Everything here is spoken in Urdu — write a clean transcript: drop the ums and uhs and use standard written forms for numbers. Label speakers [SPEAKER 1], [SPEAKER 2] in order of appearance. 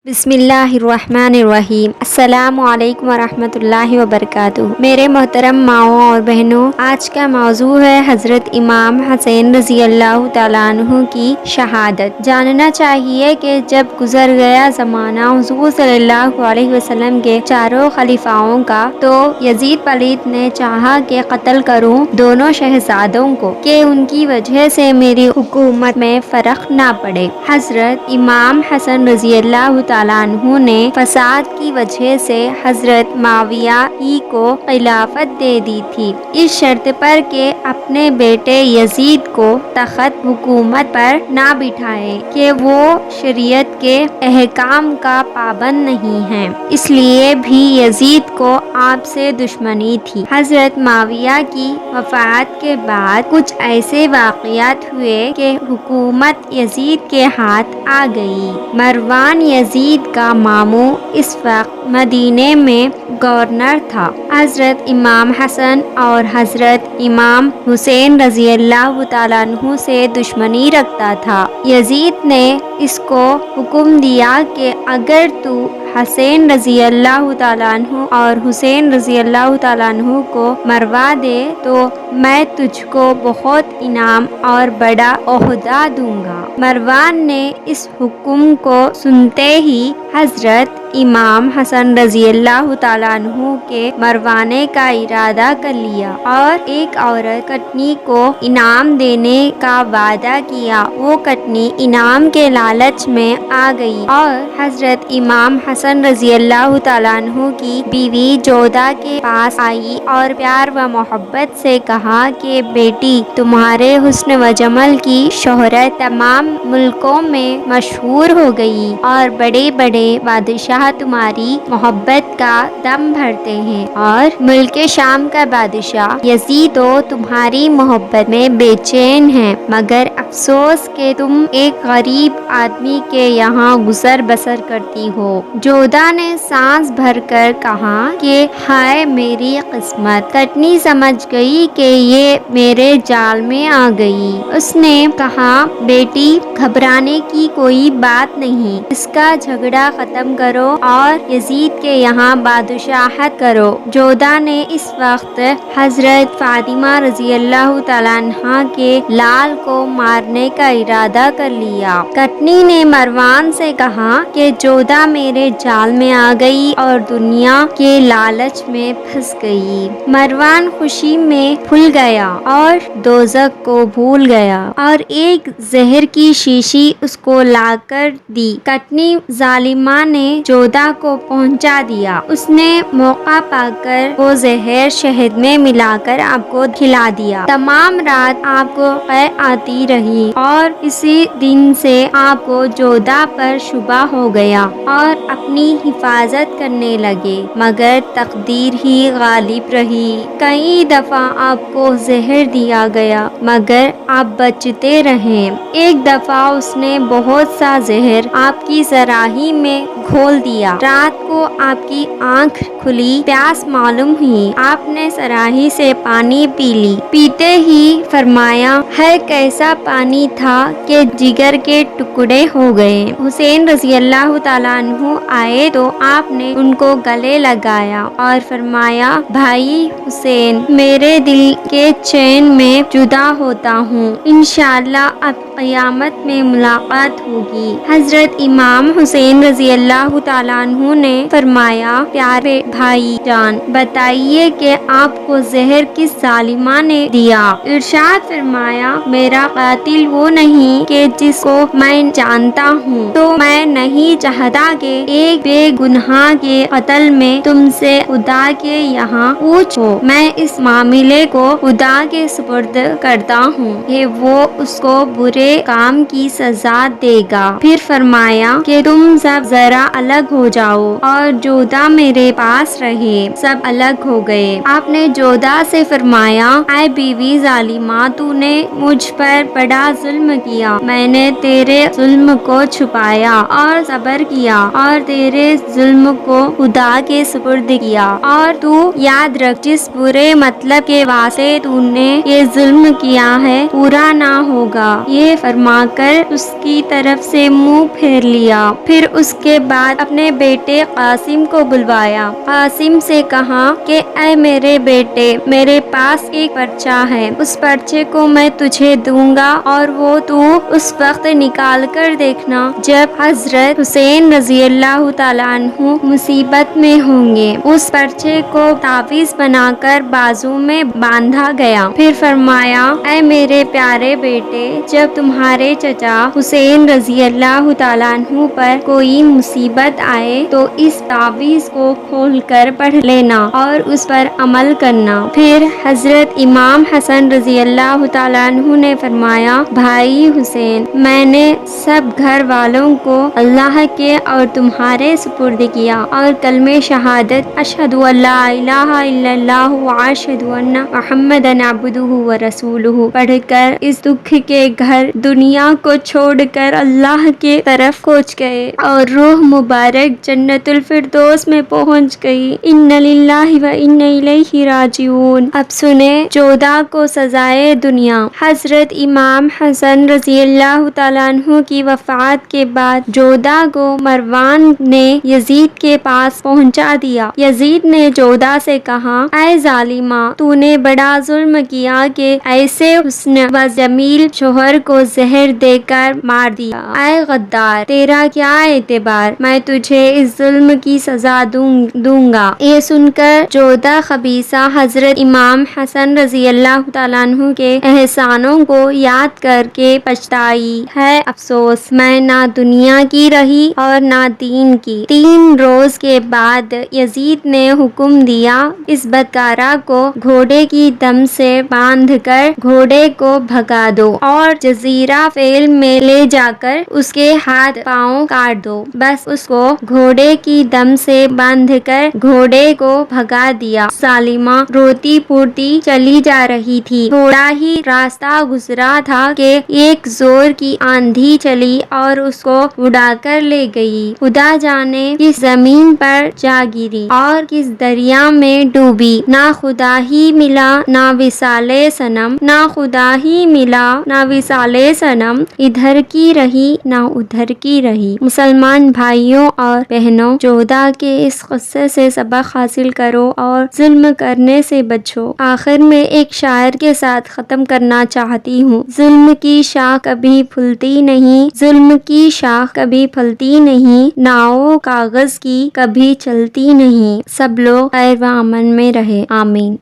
[SPEAKER 1] بسم اللہ الرحمن الرحیم۔ السلام علیکم ورحمۃ اللہ وبرکاتہ۔ میرے محترم ماؤں اور بہنوں، آج کا موضوع ہے حضرت امام حسین رضی اللہ تعالیٰ عنہ کی شہادت۔ جاننا چاہیے کہ جب گزر گیا زمانہ حضور صلی اللہ علیہ وسلم کے چاروں خلیفاؤں کا، تو یزید پلیت نے چاہا کہ قتل کروں دونوں شہزادوں کو، کہ ان کی وجہ سے میری حکومت میں فرق نہ پڑے۔ حضرت امام حسن رضی اللہ تعالیٰ عنہ نے فساد کی وجہ سے حضرت معاویہ ہی کو خلافت دے دی تھی، اس شرط پر کہ اپنے بیٹے یزید کو تخت حکومت پر نہ بٹھائے کہ وہ شریعت کے احکام کا پابند نہیں ہیں، اس لیے بھی یزید کو آپ سے دشمنی تھی۔ حضرت معاویہ کی وفات کے بعد کچھ ایسے واقعات ہوئے کہ حکومت یزید کے ہاتھ آ گئی۔ مروان یزید کا ماموں اس وقت مدینے میں گورنر تھا۔ حضرت امام حسن اور حضرت امام حسین رضی اللہ تعالیٰ عنہ سے دشمنی رکھتا تھا۔ یزید نے اس کو حکم دیا کہ اگر تو حسین رضی اللہ تعالیٰ عنہ اور حسین رضی اللہ تعالیٰ عنہ کو مروا دے تو میں تجھ کو بہت انعام اور بڑا عہدہ دوں گا۔ مروان نے اس حکم کو سنتے ہی حضرت امام حسن رضی اللہ تعالیٰ عنہ کے مروانے کا ارادہ کر لیا اور ایک عورت کٹنی کو انعام دینے کا وعدہ کیا۔ وہ کٹنی انعام کے لالچ میں آ گئی اور حضرت امام حسن رضی اللہ تعالیٰ عنہ کی بیوی جودہ کے پاس آئی اور پیار و محبت سے کہا کہ بیٹی، تمہارے حسن و جمال کی شہرت تمام ملکوں میں مشہور ہو گئی اور بڑے بڑے بادشاہ تمہاری محبت کا دم بھرتے ہیں، اور ملک شام کا بادشاہ یزید تمہاری محبت میں بے چین ہے، مگر افسوس کہ تم ایک غریب آدمی کے یہاں گزر بسر کرتی ہو۔ جودہ نے سانس بھر کر کہا کہ ہائے میری قسمت، کٹنی سمجھ گئی کہ یہ میرے جال میں آ گئی۔ اس نے کہا بیٹی، گھبرانے کی کوئی بات نہیں، اس کا جھگڑا ختم کرو اور یزید کے یہاں بادشاہت کرو۔ جودہ نے اس وقت حضرت فاطمہ رضی اللہ تعالیٰ عنہا کے لال کو مارنے کا ارادہ کر لیا۔ کٹنی نے مروان سے کہا کہ جودہ میرے جال میں آ گئی اور دنیا کے لالچ میں پھنس گئی۔ مروان خوشی میں پھول گیا اور دوزخ کو بھول گیا اور ایک زہر کی شیشی اس کو لا کر دی۔ کٹنی ظالمہ نے جودہ کو پہنچا دیا۔ اس نے موقع پا کر وہ زہر شہد میں ملا کر آپ کو کھلا دیا۔ تمام رات آپ کو قے آتی رہی اور اسی دن سے آپ کو جودہ پر شبہ ہو گیا اور اپنی حفاظت کرنے لگے، مگر تقدیر ہی غالب رہی۔ کئی دفعہ آپ کو زہر دیا گیا مگر آپ بچتے رہے۔ ایک دفعہ اس نے بہت سا زہر آپ کی صراحی میں گھول دیا۔ رات کو آپ کی آنکھ کھلی، پیاس معلوم ہوئی، آپ نے صراحی سے پانی پی لی۔ پیتے ہی فرمایا ہے کیسا پانی تھا کہ جگر کے ٹکڑے ہو گئے۔ حسین رضی اللہ تعالیٰ عنہ آئے تو آپ نے ان کو گلے لگایا اور فرمایا بھائی حسین، میرے دل کے چین میں جدا ہوتا ہوں، انشاءاللہ اب قیامت میں ملاقات ہوگی۔ حضرت امام حسین رضی اللہ تعالیٰ عنہ نے فرمایا پیارے بھائی جان، بتائیے کہ آپ کو زہر کس ظالمہ نے دیا؟ ارشاد فرمایا میرا قاتل وہ نہیں کہ جس کو میں جانتا ہوں، تو میں نہیں چاہتا کہ ایک بے گناہ کے قتل میں تم سے خدا کے یہاں پوچھو۔ میں اس معاملے کو خدا کے سپرد کرتا ہوں کہ وہ اس کو برے کام کی سزا دے گا۔ پھر فرمایا کہ تم سب ذرا الگ ہو جاؤ اور جودہ میرے پاس رہے۔ سب الگ ہو گئے۔ آپ نے جودہ سے فرمایا، اے بیوی ظالمہ، تو نے مجھ پر بڑا ظلم کیا، میں نے تیرے ظلم کو چھپایا اور صبر کیا اور تیرے ظلم کو خدا کے سپرد کیا، اور تو یاد رکھ جس برے مطلب کے واسطے تو نے یہ ظلم کیا ہے پورا نہ ہوگا۔ یہ فرما کر اس کی طرف سے منہ پھیر لیا۔ پھر اس کے بعد اپنے بیٹے قاسم کو بلوایا۔ قاسم سے کہا کہ اے میرے بیٹے، میرے پاس ایک پرچہ ہے، اس پرچے کو میں تجھے دوں گا اور وہ تو اس وقت نکال کر دیکھنا جب حضرت حسین رضی اللہ تعالیٰ عنہ مصیبت میں ہوں گے۔ اس پرچے کو تعویذ بنا کر بازو میں باندھا گیا۔ پھر فرمایا، اے میرے پیارے بیٹے، جب تمہارے چچا حسین رضی اللہ تعالیٰ عنہ پر کوئی مصیبت آئے تو اس تعویذ کو کھول کر پڑھ لینا اور اس پر عمل کرنا۔ پھر حضرت امام حسن رضی اللہ تعالیٰ عنہ نے فرمایا، بھائی حسین، میں نے سب گھر والوں کو اللہ کے اور تمہارے سپرد کیا اور کلمہ شہادت اشہد ان لا الہ الا اللہ واشہد ان محمدًا عبدہ ورسولہ پڑھ کر اس دکھ کے گھر دنیا کو چھوڑ کر اللہ کے طرف کوچ گئے اور روح مبارک جنت الفردوس میں پہنچ گئی۔ انا للہ و انا الیہ راجعون۔ اب سنیں جودہ کو سزائے دنیا۔ حضرت امام حسن رضی اللہ تعالیٰ عنہ کی وفات کے بعد جودہ کو مروان نے یزید کے پاس پہنچا دیا۔ یزید نے جودہ سے کہا، اے ظالمہ، تو نے بڑا ظلم کیا کہ ایسے حسن و جمیل شوہر کو زہر دے کر مار دیا۔ اے غدار، تیرا کیا اعتبار، میں تجھے اس ظلم کی سزا دوں گا۔ یہ سن کر جودہ خبیثہ حضرت امام حسن رضی اللہ تعالیٰ عنہ کے احسانوں کو یاد کر کے پچھتائی، ہے افسوس، میں نہ دنیا کی رہی اور نہ دین کی۔ 3 روز کے بعد یزید نے حکم دیا، اس بدکارہ کو گھوڑے کی دم سے باندھ کر گھوڑے کو بھگا دو اور جزیرہ فیل میں لے جا کر اس کے ہاتھ پاؤں کاٹ دو۔ بس اس کو گھوڑے کی دم سے باندھ کر گھوڑے کو بھگا دیا۔ ظالمہ روتی پھوٹتی چلی جا رہی تھی۔ تھوڑا ہی راستہ گزرا تھا کہ ایک زور کی آندھی چلی اور اس کو اڑا کر لے گئی۔ خدا جانے کس زمین پر جا گری اور کس دریا میں ڈوبی۔ نہ خدا ہی ملا نہ وصال صنم، نہ خدا ہی ملا نہ وصال صنم، ادھر کی رہی نہ ادھر کی رہی۔ مسلمان بھائیوں اور بہنوں، جودہ کے اس قصے سے سبق حاصل کرو اور ظلم کرنے سے بچو۔ آخر میں ایک شاعر کے ساتھ ختم کرنا چاہتی ہوں، ظلم کی شاخ کبھی پھولتی نہیں، ظلم کی شاخ کبھی پھلتی نہیں، ناؤ کاغذ کی کبھی چلتی نہیں۔ سب لوگ خیر و امن میں رہے، آمین۔